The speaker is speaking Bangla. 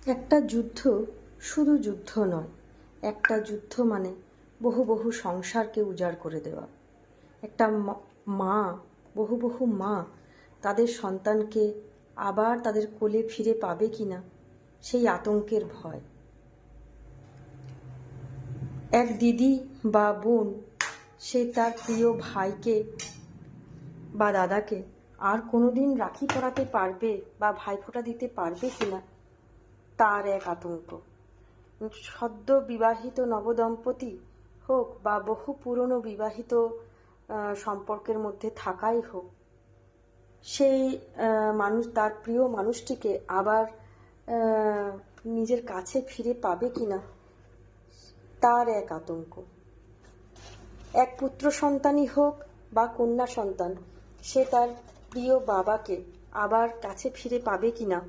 একটা যুদ্ধ শুধু যুদ্ধ নয়, একটা যুদ্ধ মানে বহু বহু সংসারকে উজাড় করে দেওয়া। একটা মা, বহু বহু মা তাদের সন্তানকে আবার তাদের কোলে ফিরে পাবে কিনা সেই আতঙ্কের ভয়। এক দিদি বা বোন সে তার প্রিয় ভাইকে বা দাদাকে আর কোনোদিন রাখি পরাতে পারবে বা ভাইফোঁটা দিতে পারবে কিনা তার এক আতঙ্ক। সদ্য বিবাহিত নবদম্পতি হোক বা বহু পুরনো বিবাহিত সম্পর্কের মধ্যে থাকাই হোক, সেই মানুষ তার প্রিয় মানুষটিকে আবার নিজের কাছে ফিরে পাবে কিনা তার এক আতঙ্ক। এক পুত্র সন্তানই হোক বা কন্যা সন্তান, সে তার প্রিয় বাবাকে আবার কাছে ফিরে পাবে কিনা